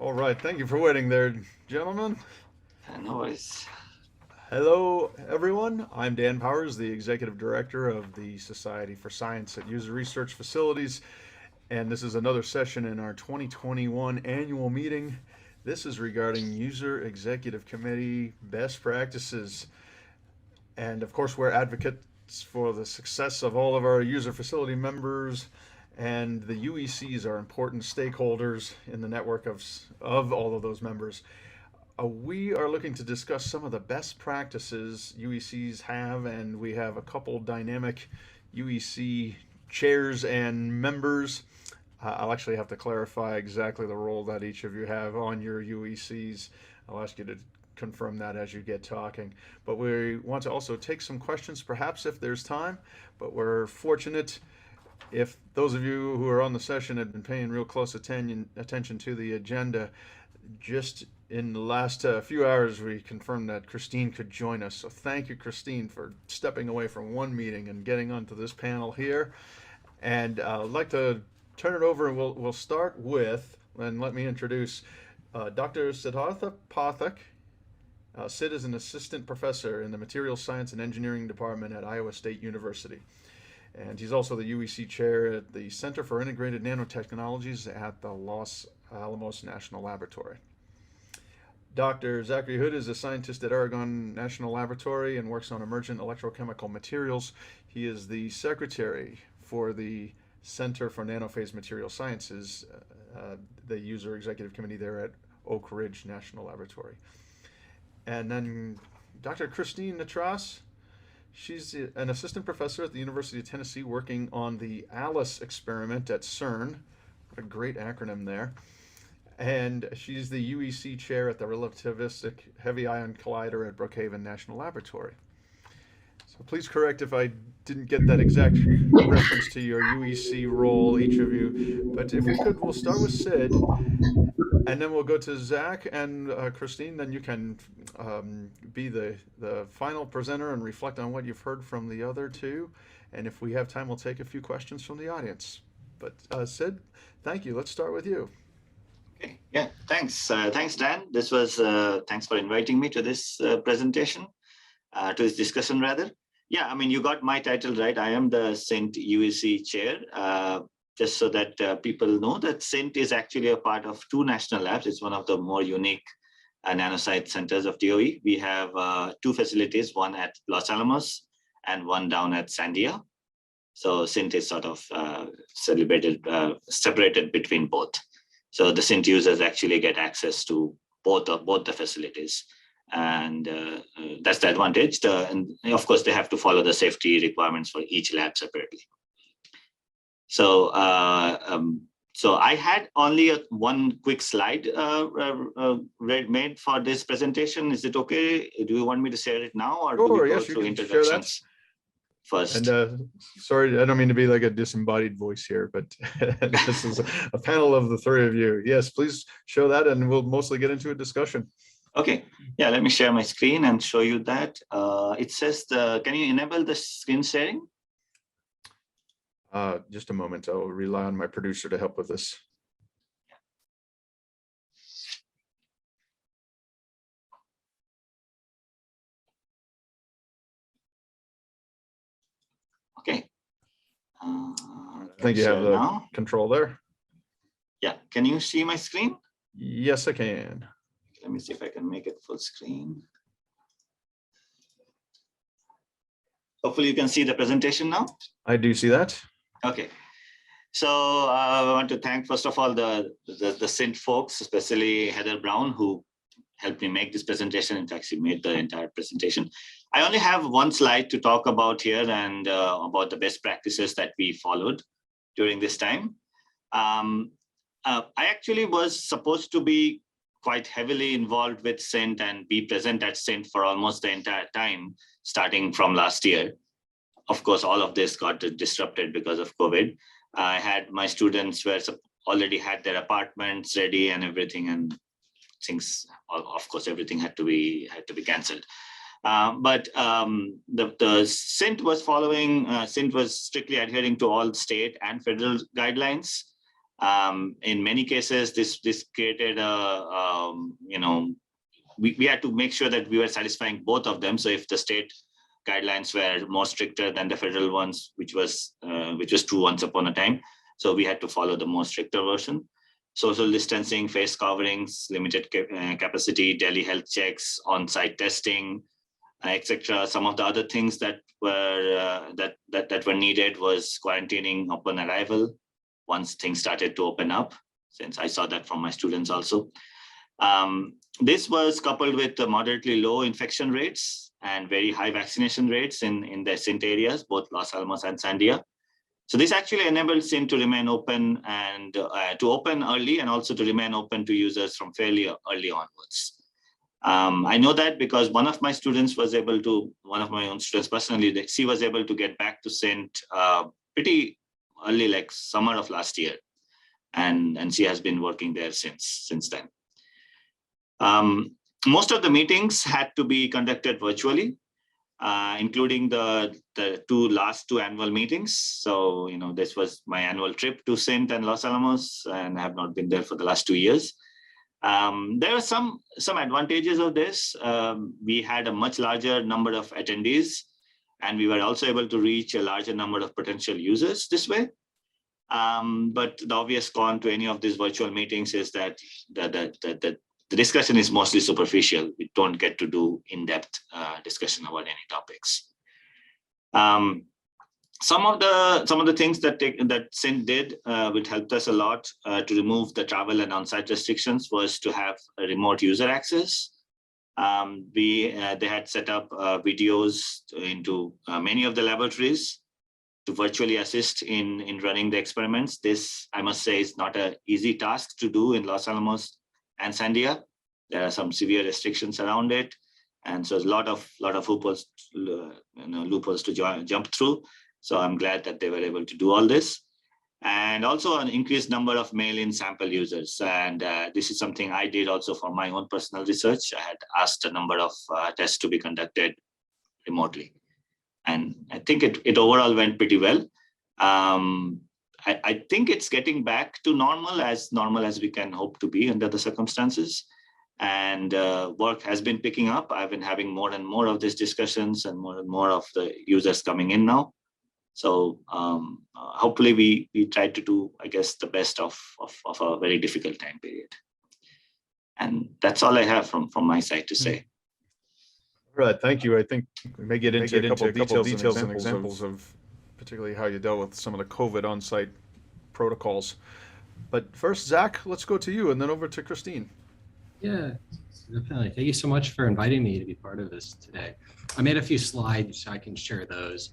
All right, thank you for waiting there, gentlemen. No worries. Hello, everyone. I'm Dan Powers, the Executive Director of the Society for Science at User Research Facilities, and this is another session in our 2021 annual meeting. This is regarding User Executive Committee best practices. And of course, we're advocates for the success of all of our user facility members, and the UECs are important stakeholders in the network of all of those members. We are looking to discuss some of the best practices UECs have, and we have a couple dynamic UEC chairs and members. I'll actually have to clarify exactly the role that each of you have on your UECs. I'll ask you to confirm that as you get talking. But we want to also take some questions, perhaps if there's time. But we're fortunate if those of you who are on the session had been paying real close attention to the agenda. Just in the last few hours, we confirmed that Christine could join us. So thank you, Christine, for stepping away from one meeting and getting onto this panel here. And I'd like to turn it over, and we'll start with, and let me introduce Dr. Sid Pathak. Sid is an assistant professor in the Materials Science and Engineering Department at Iowa State University. And he's also the UEC chair at the Center for Integrated Nanotechnologies at the Los Alamos National Laboratory. Dr. Zachary Hood is a scientist at Oregon National Laboratory and works on emergent electrochemical materials. He is the secretary for the Center for Nanophase Material Sciences, the user executive committee there at Oak Ridge National Laboratory. And then Dr. Christine Natras. She's an assistant professor at the University of Tennessee working on the ALICE experiment at CERN. What a great acronym there. And she's the UEC chair at the Relativistic Heavy Ion Collider at Brookhaven National Laboratory. So please correct if I didn't get that exact reference to your UEC role, each of you. But if we could, we'll start with Sid, and then we'll go to Zach and Christine. Then you can be the final presenter and reflect on what you've heard from the other two. And if we have time, we'll take a few questions from the audience. But Sid, thank you. Let's start with you. Okay. Yeah. Thanks. Thanks, Dan. This was thanks for inviting me to this presentation, to this discussion rather. Yeah. I mean, you got my title right. I am the CINT UEC chair. Just so that people know that CINT is actually a part of two national labs. It's one of the more unique nanoscience centers of DOE. We have two facilities, one at Los Alamos and one down at Sandia. So CINT is sort of separated between both. So the CINT users actually get access to both the facilities. And that's the advantage. And of course, they have to follow the safety requirements for each lab separately. So, so I had only one quick slide made for this presentation. Is it okay? Do you want me to share it now, or do we go through introductions first? And sorry, I don't mean to be like a disembodied voice here, but this is a panel of the three of you. Yes, please show that, and we'll mostly get into a discussion. Okay. Yeah, let me share my screen and show you that. It says can you enable the screen sharing? Just a moment. I'll rely on my producer to help with this. Okay. I think you have the now control there. Yeah. Can you see my screen? Yes, I can. Let me see if I can make it full screen. Hopefully you can see the presentation now. I do see that. Okay. So I want to thank, first of all, the CINT folks, especially Heather Brown, who helped me make this presentation. In fact, she made the entire presentation. I only have one slide to talk about here and about the best practices that we followed during this time. I actually was supposed to be quite heavily involved with CINT and be present at CINT for almost the entire time, starting from last year. Of course, all of this got disrupted because of COVID. I had my students already had their apartments ready and everything, and things, of course, everything had to be canceled. But the CINT was following, CINT was strictly adhering to all state and federal guidelines. In many cases, this created a, we had to make sure that we were satisfying both of them. So if the state guidelines were more stricter than the federal ones, which was true once upon a time, so we had to follow the more stricter version. Social distancing, face coverings, limited capacity, telehealth checks, on-site testing, etc. Some of the other things that were that were needed was quarantining upon arrival once things started to open up, since I saw that from my students also. This was coupled with the moderately low infection rates and very high vaccination rates in the SINT areas, both Los Alamos and Sandia. So this actually enabled SINT to remain open and to open early, and also to remain open to users from fairly early onwards. I know that because one of my own students personally, she was able to get back to SINT pretty early, like summer of last year. And she has been working there since then. Most of the meetings had to be conducted virtually, including the last two annual meetings. So, this was my annual trip to SINT and Los Alamos, and I have not been there for the last 2 years. There are some advantages of this. We had a much larger number of attendees, and we were also able to reach a larger number of potential users this way. But the obvious con to any of these virtual meetings is that the discussion is mostly superficial. We don't get to do in-depth discussion about any topics. Some of the things that SINT did, which helped us a lot to remove the travel and on-site restrictions, was to have a remote user access. They had set up videos into many of the laboratories to virtually assist in running the experiments. This, I must say, is not an easy task to do in Los Alamos and Sandia. There are some severe restrictions around it, and so a lot of loopholes to jump through. So I'm glad that they were able to do all this, and also an increased number of mail-in sample users. And this is something I did also for my own personal research. I had asked a number of tests to be conducted remotely, and I think it overall went pretty well. I think it's getting back to normal as we can hope to be under the circumstances. And work has been picking up. I've been having more and more of these discussions and more of the users coming in now. So hopefully we try to do, I guess, the best of a very difficult time period. And that's all I have from my side to say. All right, thank you. I think we may get into a couple of details and examples of particularly how you dealt with some of the COVID on-site protocols. But first, Zach, let's go to you and then over to Christine. Yeah, definitely. Thank you so much for inviting me to be part of this today. I made a few slides so I can share those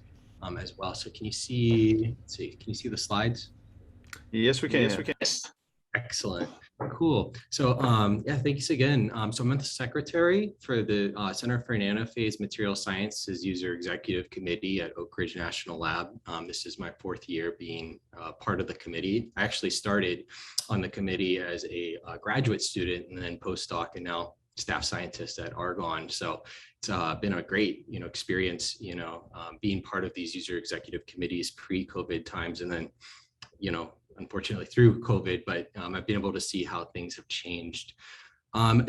as well. So can you see, can you see the slides? Yes, we can. Yes, we can. Excellent. Cool. So yeah, thanks again. So I'm the secretary for the Center for Nanophase Material Sciences User Executive Committee at Oak Ridge National Lab. This is my 4th year being part of the committee. I actually started on the committee as a graduate student and then postdoc, and now staff scientist at Argonne. So it's been a great, experience, being part of these user executive committees pre-COVID times, and then, unfortunately through COVID, but I've been able to see how things have changed.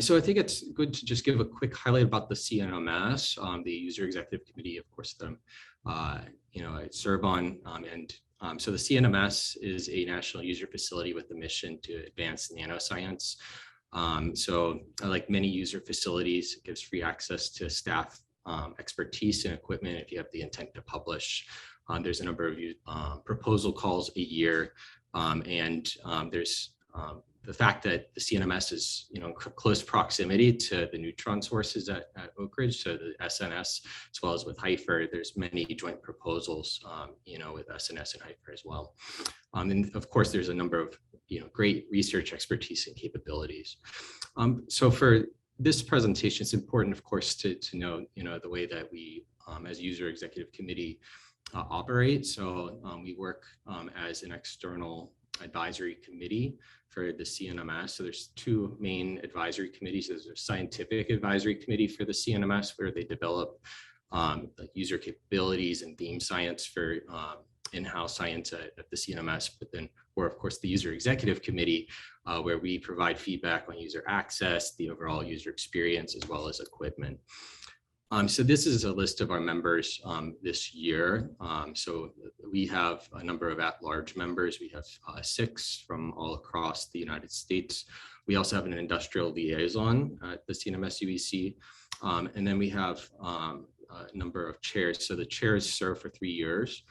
So I think it's good to just give a quick highlight about the CNMS, the User Executive Committee, of course, that I serve on. So the CNMS is a national user facility with a mission to advance nanoscience. So like many user facilities, it gives free access to staff expertise and equipment if you have the intent to publish. There's a number of proposal calls a year. There's the fact that the CNMS is, in close proximity to the neutron sources at Oak Ridge, so the SNS, as well as with HIFER, there's many joint proposals, with SNS and HIFER as well. And of course, there's a number of, great research expertise and capabilities. So for this presentation, it's important, of course, to know, the way that we, as User Executive Committee, operate. So we work as an external advisory committee for the CNMS. So there's 2 main advisory committees. There's a scientific advisory committee for the CNMS, where they develop user capabilities and theme science for in-house science at the CNMS, but then we're of course the user executive committee, where we provide feedback on user access, the overall user experience, as well as equipment. So this is a list of our members this year. So we have a number of at-large members. We have 6 from all across the United States. We also have an industrial liaison at the CNMS UEC. And then we have a number of chairs. So the chairs serve for 3 years.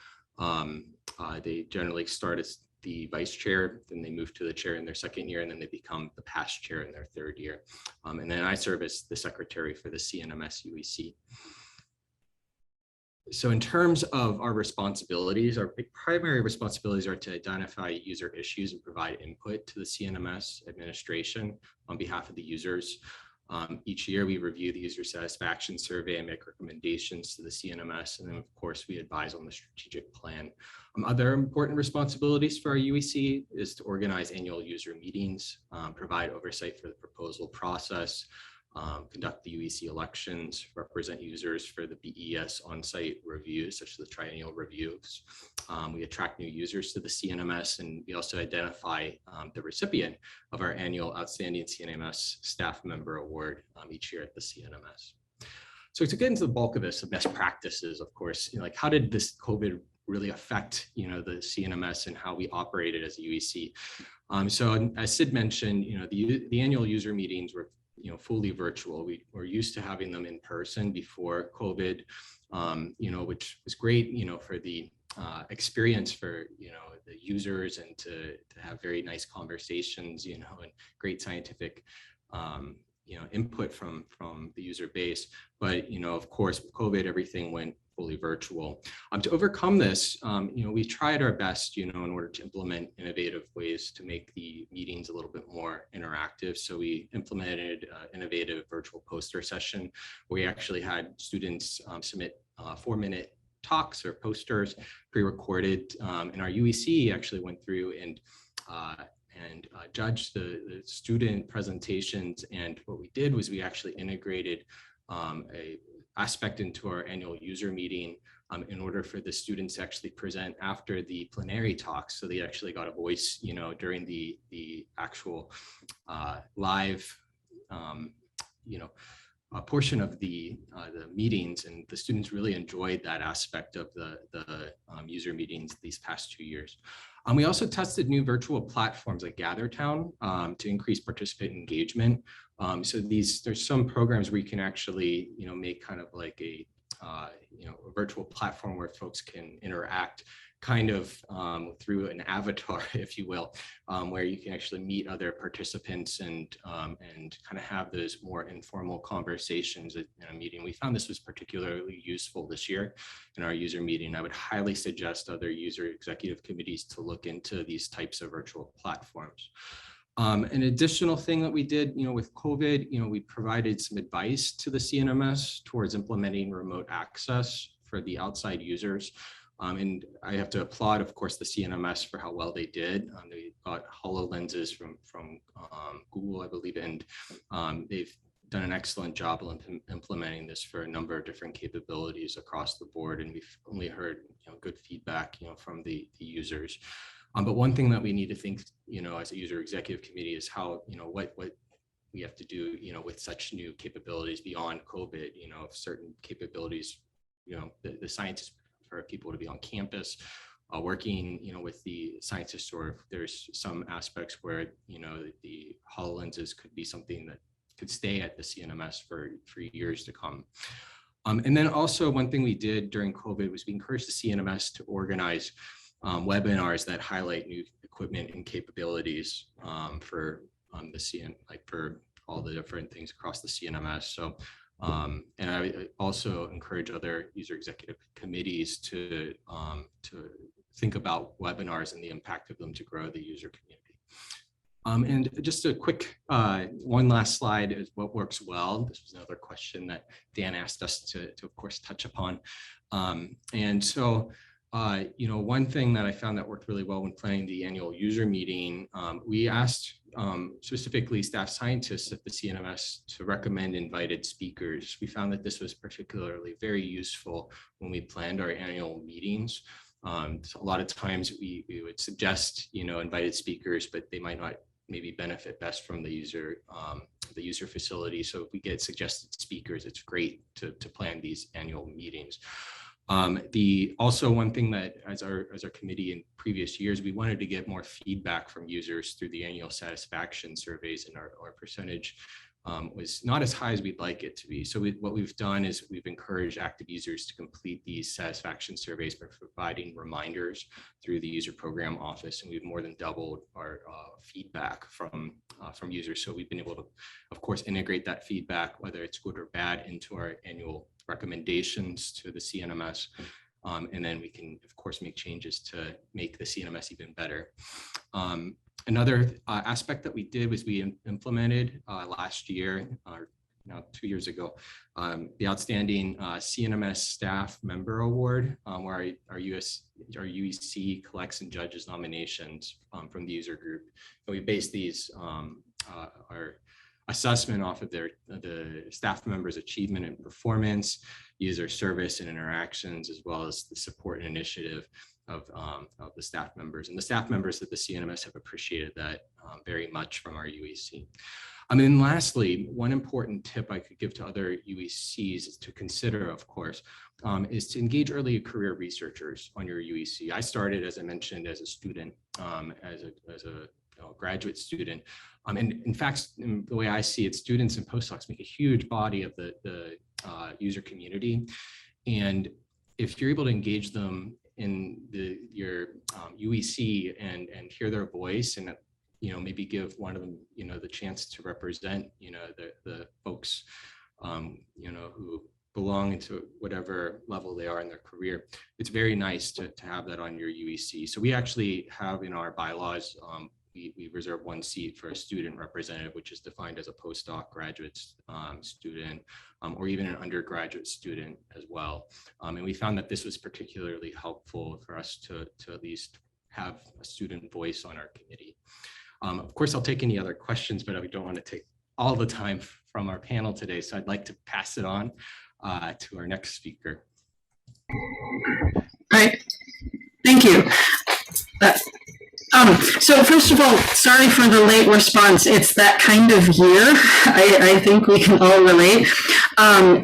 They generally start as the vice chair, then they move to the chair in their 2nd year, and then they become the past chair in their 3rd year. And then I serve as the secretary for the CNMS UEC. So in terms of our responsibilities, our primary responsibilities are to identify user issues and provide input to the CNMS administration on behalf of the users. Each year we review the user satisfaction survey and make recommendations to the CNMS. And then of course we advise on the strategic plan. Other important responsibilities for our UEC is to organize annual user meetings, provide oversight for the proposal process, conduct the UEC elections, represent users for the BES on-site reviews, such as the triennial reviews. We attract new users to the CNMS, and we also identify the recipient of our annual Outstanding CNMS Staff Member Award each year at the CNMS. So to get into the bulk of this, the best practices, of course, like how did this COVID really affect, the CNMS and how we operated as a UEC? So as Sid mentioned, the annual user meetings were fully virtual. We were used to having them in person before COVID, which was great, for the experience for, the users, and to have very nice conversations, and great scientific, input from the user base. But, of course, with COVID, everything went fully virtual. To overcome this, we tried our best, in order to implement innovative ways to make the meetings a little bit more interactive. So we implemented innovative virtual poster session, where we actually had students submit 4-minute talks or posters pre-recorded, and our UEC actually went through and judged the student presentations. And what we did was we actually integrated a aspect into our annual user meeting in order for the students to actually present after the plenary talks. So they actually got a voice, during the actual live, portion of the meetings, and the students really enjoyed that aspect of the user meetings these past 2 years. We also tested new virtual platforms like GatherTown to increase participant engagement. So there's some programs where you can actually, make kind of like a virtual platform where folks can interact kind of through an avatar, if you will, where you can actually meet other participants and kind of have those more informal conversations in a meeting. We found this was particularly useful this year in our user meeting. I would highly suggest other user executive committees to look into these types of virtual platforms. An additional thing that we did, with COVID, we provided some advice to the CNMS towards implementing remote access for the outside users. And I have to applaud, of course, the CNMS for how well they did. They got HoloLenses from Google, I believe, and they've done an excellent job of implementing this for a number of different capabilities across the board. And we've only heard good feedback, from the users. But one thing that we need to think, as a user executive committee is how, what we have to do, with such new capabilities beyond COVID, certain capabilities, the scientists for people to be on campus, working, with the scientists, or if there's some aspects where, the HoloLenses could be something that could stay at the CNMS for years to come. And then also one thing we did during COVID was we encouraged the CNMS to organize webinars that highlight new equipment and capabilities for the CN, like for all the different things across the CNMS. So, and I also encourage other user executive committees to think about webinars and the impact of them to grow the user community. And just a quick one last slide is what works well. This was another question that Dan asked us to of course touch upon. And so one thing that I found that worked really well when planning the annual user meeting, we asked specifically staff scientists at the CNMS to recommend invited speakers. We found that this was particularly very useful when we planned our annual meetings. So a lot of times we would suggest, invited speakers, but they might not maybe benefit best from the user facility. So if we get suggested speakers, it's great to plan these annual meetings. Also one thing that as our committee in previous years, we wanted to get more feedback from users through the annual satisfaction surveys, and our percentage was not as high as we'd like it to be. So what we've done is we've encouraged active users to complete these satisfaction surveys by providing reminders through the user program office, and we've more than doubled our feedback from users. So we've been able to, of course, integrate that feedback, whether it's good or bad, into our annual recommendations to the CNMS. And then we can, of course, make changes to make the CNMS even better. Another aspect that we did was we implemented last year, or now 2 years ago, the outstanding CNMS Staff Member Award, where our UEC collects and judges nominations from the user group. And we base these our assessment off of the staff members' achievement and performance, user service and interactions, as well as the support and initiative of the staff members. And the staff members at the CNMS have appreciated that very much from our UEC. And then lastly, one important tip I could give to other UECs to consider, of course, is to engage early career researchers on your UEC. I started, as I mentioned, as a student, as a graduate student. And in fact, the way I see it, students and postdocs make a huge body of the user community. And if you're able to engage them in your UEC and hear their voice, and maybe give one of them the chance to represent the folks who belong into whatever level they are in their career, it's very nice to have that on your UEC. So we actually have in our bylaws, we reserve one seat for a student representative, which is defined as a postdoc, graduate student, or even an undergraduate student as well. And we found that this was particularly helpful for us to at least have a student voice on our committee. Of course, I'll take any other questions, but I don't want to take all the time from our panel today. So I'd like to pass it on to our next speaker. All right, thank you. So first of all, sorry for the late response. It's that kind of year. I think we can all relate.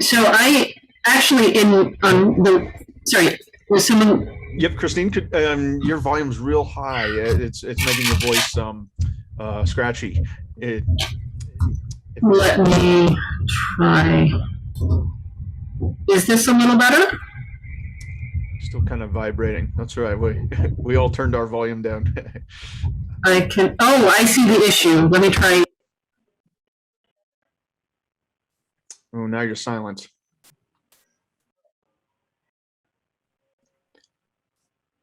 So I actually sorry, was someone? Yep, Christine, could, your volume's real high. It's making your voice scratchy. Let me try. Is this a little better? Still kind of vibrating. That's right. We all turned our volume down. I see the issue. Let me try. Oh, now you're silent.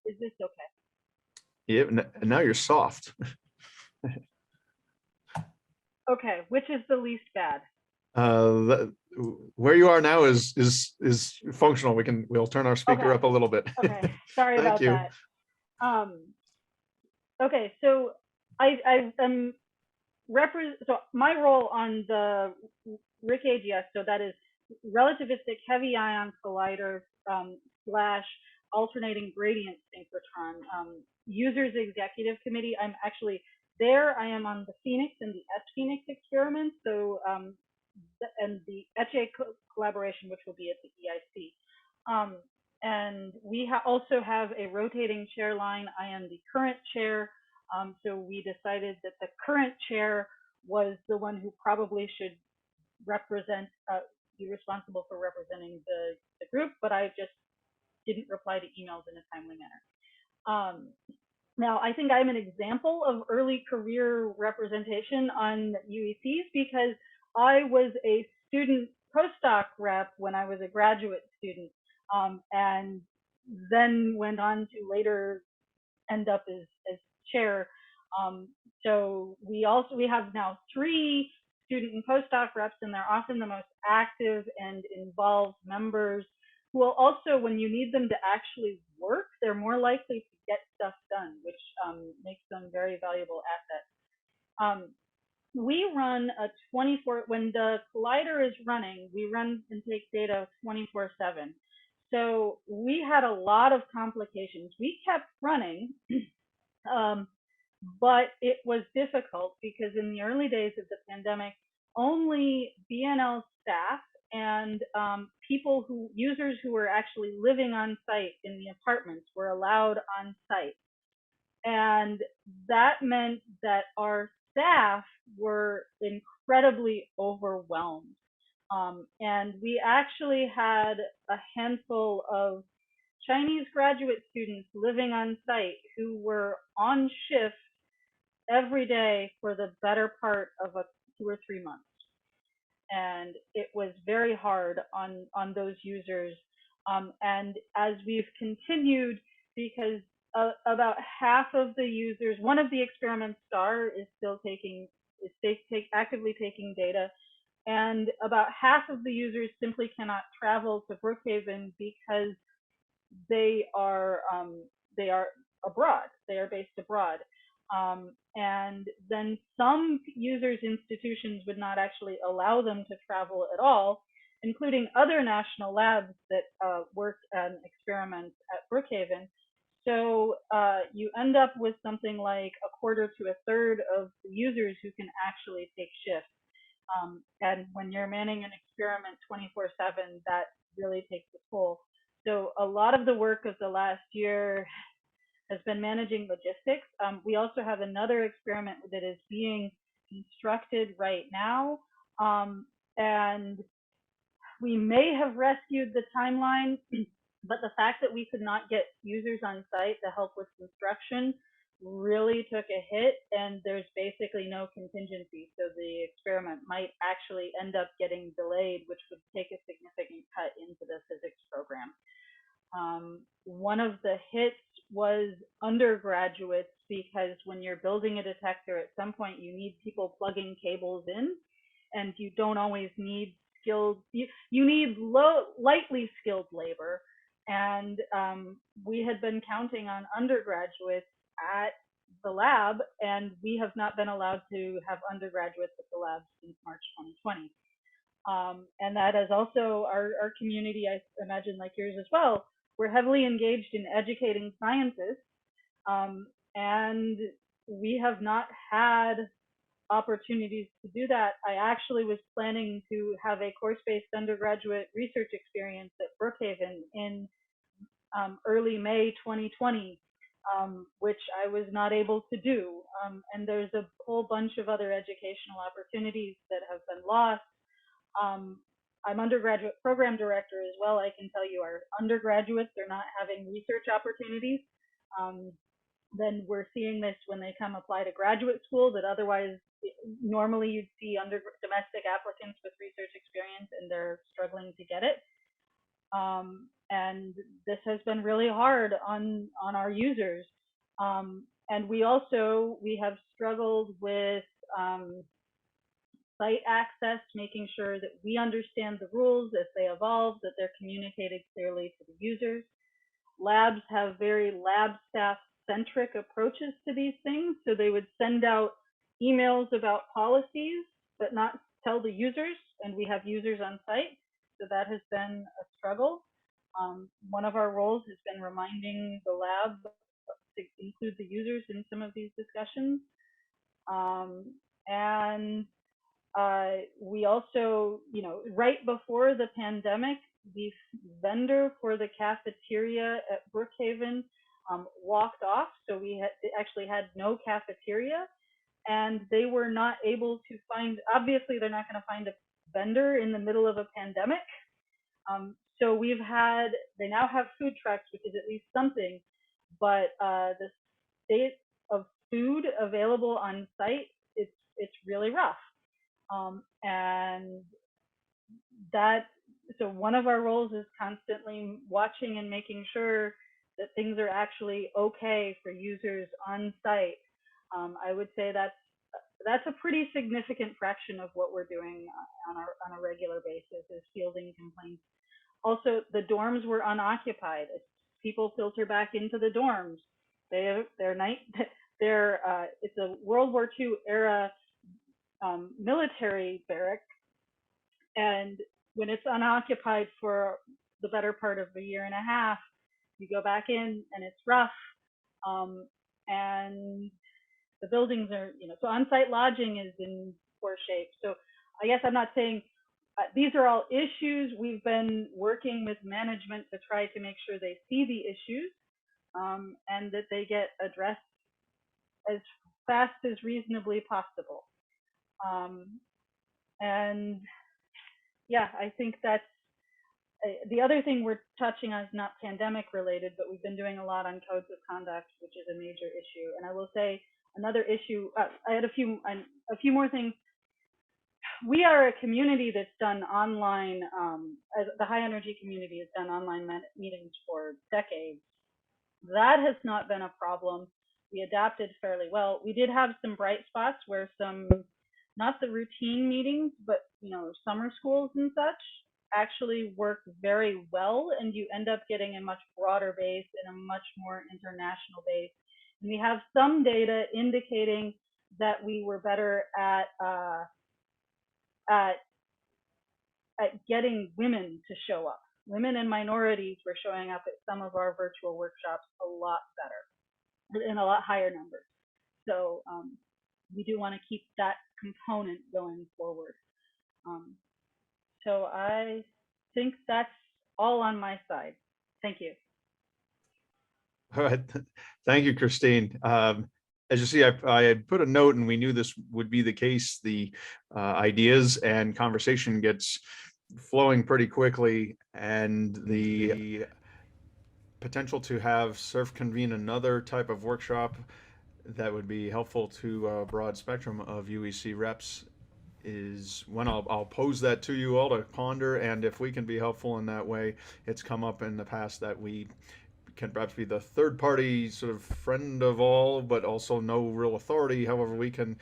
Is this okay? Yep, and now you're soft. Okay, which is the least bad? Where you are now is functional. We'll turn our speaker up a little bit. Okay, sorry about you. that. Okay, so I am so my role on the RIC AGS, so that is relativistic heavy ion collider / alternating gradient synchrotron users executive committee. I'm actually there. I am on the Phoenix and the S-Phoenix experiment. So and the ECHE collaboration, which will be at the EIC. And we also have a rotating chair line. I am the current chair. So we decided that the current chair was the one who probably should be responsible for representing the group, but I just didn't reply to emails in a timely manner. Now, I think I'm an example of early career representation on UECs because I was a student postdoc rep when I was a graduate student, and then went on to later end up as chair. So we have now 3 student and postdoc reps, and they're often the most active and involved members who will also, when you need them to actually work, they're more likely to get stuff done, which makes them very valuable assets. We run a 24, when the collider is running, we run and take data 24/7. So we had a lot of complications. We kept running, but it was difficult because in the early days of the pandemic, only BNL staff and users who were actually living on site in the apartments were allowed on site. And that meant that our staff were incredibly overwhelmed. And we actually had a handful of Chinese graduate students living on site who were on shift every day for the better part of 2 or 3 months. And it was very hard on those users. And as we've continued, because about half of the users, one of the experiments, STAR, is still actively taking data, and about half of the users simply cannot travel to Brookhaven because they are abroad. They are based abroad. And then some users' institutions would not actually allow them to travel at all, including other national labs that work and experiment at Brookhaven. So you end up with something like a quarter to a third of the users who can actually take shifts. And when you're manning an experiment 24/7, that really takes a toll. So a lot of the work of the last year has been managing logistics. We also have another experiment that is being constructed right now. And we may have rescued the timeline, but the fact that we could not get users on site to help with construction really took a hit, and there's basically no contingency. So the experiment might actually end up getting delayed, which would take a significant cut into the physics program. One of the hits was undergraduates, because when you're building a detector, at some point you need people plugging cables in, and you don't always need skilled, you need lightly skilled labor. And we had been counting on undergraduates at the lab, and we have not been allowed to have undergraduates at the lab since March 2020. And that is also our community, I imagine, like yours as well. We're heavily engaged in educating scientists, and we have not had opportunities to do that. I actually was planning to have a course-based undergraduate research experience at Brookhaven in early May 2020, which I was not able to do. And there's a whole bunch of other educational opportunities that have been lost. I'm undergraduate program director as well. I can tell you our undergraduates are not having research opportunities. Then we're seeing this when they come apply to graduate school, that otherwise normally you'd see domestic applicants with research experience, and they're struggling to get it. And this has been really hard on our users. And we have struggled with site access, making sure that we understand the rules as they evolve, that they're communicated clearly to the users. Labs have very lab staff centric approaches to these things. So they would send out emails about policies, but not tell the users, and we have users on site. So that has been a struggle. One of our roles has been reminding the lab to include the users in some of these discussions. And we also, right before the pandemic, the vendor for the cafeteria at Brookhaven walked off. So we actually had no cafeteria, and they were not able to find, obviously they're not going to find a vendor in the middle of a pandemic. So they now have food trucks, which is at least something, but the state of food available on site, it's really rough. And so one of our roles is constantly watching and making sure that things are actually okay for users on site. I would say that's a pretty significant fraction of what we're doing on a regular basis, is fielding complaints. Also, the dorms were unoccupied. People filter back into the dorms. It's a World War II era military barrack, and when it's unoccupied for the better part of a year and a half, you go back in and it's rough. And the buildings are, so on-site lodging is in poor shape. So I guess I'm not saying, these are all issues. We've been working with management to try to make sure they see the issues and that they get addressed as fast as reasonably possible. And yeah, I think that's the other thing we're touching on is not pandemic related, but we've been doing a lot on codes of conduct, which is a major issue. And I will say another issue, I had a few more things. We are a community that's done online, as the high energy community has done online meetings for decades. That has not been a problem. We adapted fairly well. We did have some bright spots where some, not the routine meetings, but summer schools and such actually work very well, and you end up getting a much broader base and a much more international base. And we have some data indicating that we were better at getting women to show up. Women and minorities were showing up at some of our virtual workshops a lot better, in a lot higher numbers. So we do want to keep that component going forward. So I think that's all on my side. Thank you. All right. Thank you, Christine. As you see, I had put a note, and we knew this would be the case. The ideas and conversation gets flowing pretty quickly, and the potential to have SURF convene another type of workshop that would be helpful to a broad spectrum of UEC reps is one I'll pose that to you all to ponder, and if we can be helpful in that way. It's come up in the past that we can perhaps be the third party sort of friend of all, but also no real authority. However, we can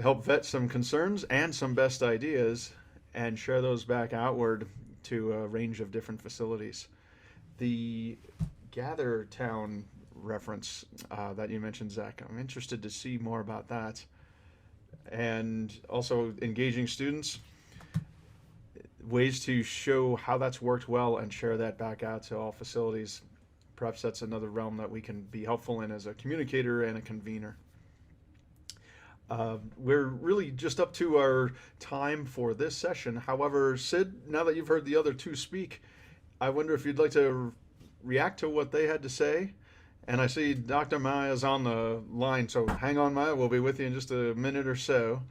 help vet some concerns and some best ideas and share those back outward to a range of different facilities. The Gather Town reference that you mentioned, Zach, I'm interested to see more about that. And also engaging students, ways to show how that's worked well and share that back out to all facilities. Perhaps that's another realm that we can be helpful in as a communicator and a convener. We're really just up to our time for this session. However, Sid, now that you've heard the other two speak, I wonder if you'd like to react to what they had to say. And I see Dr. Maya is on the line, so hang on, Maya. We'll be with you in just a minute or so.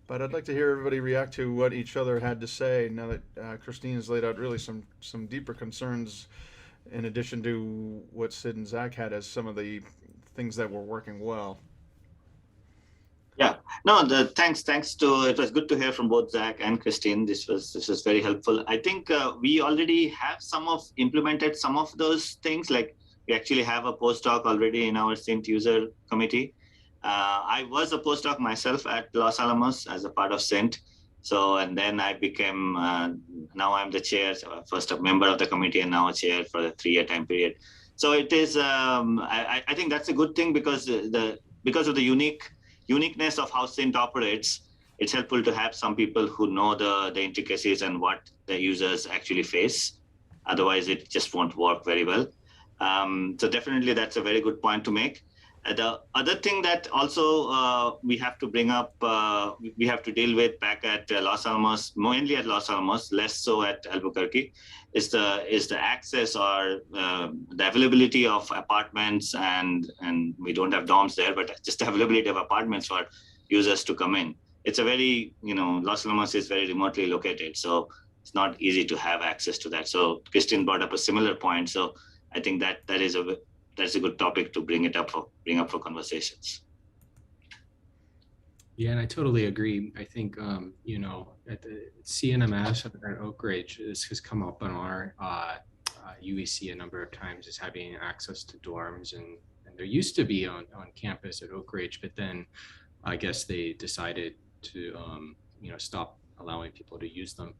But I'd like to hear everybody react to what each other had to say now that Christine has laid out really some deeper concerns in addition to what Sid and Zach had as some of the things that were working well. Yeah, no, thanks to, it was good to hear from both Zach and Christine. This was very helpful. I think we already have implemented some of those things. Like we actually have a postdoc already in our Sint user committee. I was a postdoc myself at Los Alamos as a part of Sint. So, and then I became, now I'm the chair, so first a member of the committee and now a chair for the 3-year time period. So it is, I think that's a good thing because of the uniqueness of how Sint operates. It's helpful to have some people who know the intricacies and what the users actually face. Otherwise, it just won't work very well. So definitely that's a very good point to make. The other thing that also we have to bring up, we have to deal with back at Los Alamos, mainly at Los Alamos, less so at Albuquerque, is the access or the availability of apartments, and we don't have dorms there, but just the availability of apartments for users to come in. It's a very, Los Alamos is very remotely located, so it's not easy to have access to that. So Christine brought up a similar point. So I think that's a good topic to bring up for conversations. Yeah, and I totally agree. I think, at the CNMS at Oak Ridge, this has come up on our UEC a number of times, is having access to dorms, and there used to be on campus at Oak Ridge, but then I guess they decided to, stop allowing people to use them.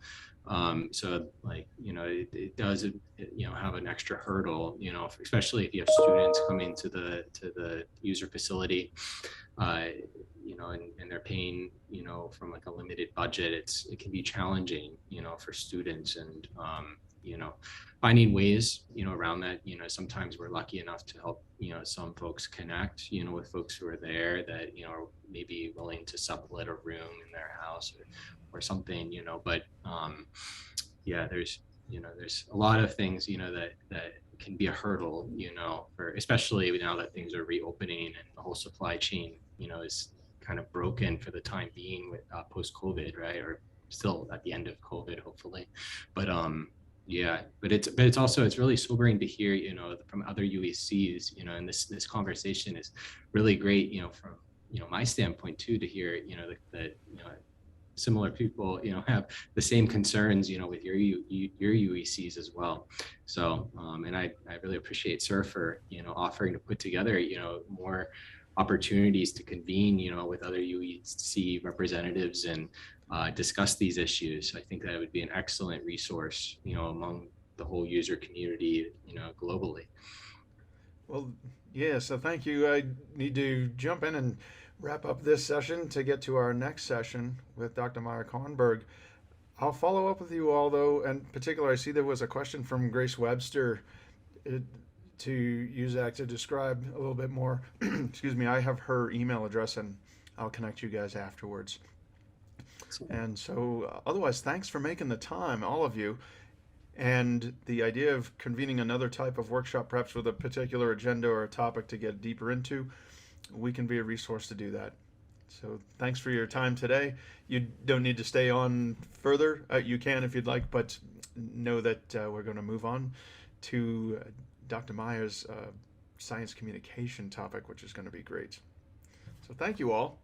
So like, it does, have an extra hurdle, especially if you have students coming to the user facility, and they're paying, from like a limited budget. It can be challenging, for students, and, finding ways, around that. Sometimes we're lucky enough to help, some folks connect, with folks who are there that, are maybe willing to sublet a room in their house or something, but yeah, there's a lot of things, that can be a hurdle, for especially now that things are reopening and the whole supply chain, is kind of broken for the time being with post-COVID, right? Or still at the end of COVID, hopefully. But yeah, but it's also, it's really sobering to hear, from other UECs, and this conversation is really great, from my standpoint too, to hear, that similar people, have the same concerns, with your UECs as well. So, and I really appreciate SSURF for, offering to put together, more opportunities to convene, with other UEC representatives and discuss these issues. I think that would be an excellent resource, among the whole user community, globally. Well, yeah, so thank you. I need to jump in and wrap up this session to get to our next session with Dr. Meyer Kornberg. I'll follow up with you all, though. In particular, I see there was a question from Grace Webster to USAC to describe a little bit more. Excuse me, I have her email address, and I'll connect you guys afterwards. And so otherwise, thanks for making the time, all of you. And the idea of convening another type of workshop, perhaps with a particular agenda or a topic to get deeper into, we can be a resource to do that. So thanks for your time today. You don't need to stay on further. You can if you'd like, but know that we're going to move on to Dr. Meyer's science communication topic, which is going to be great. So thank you all.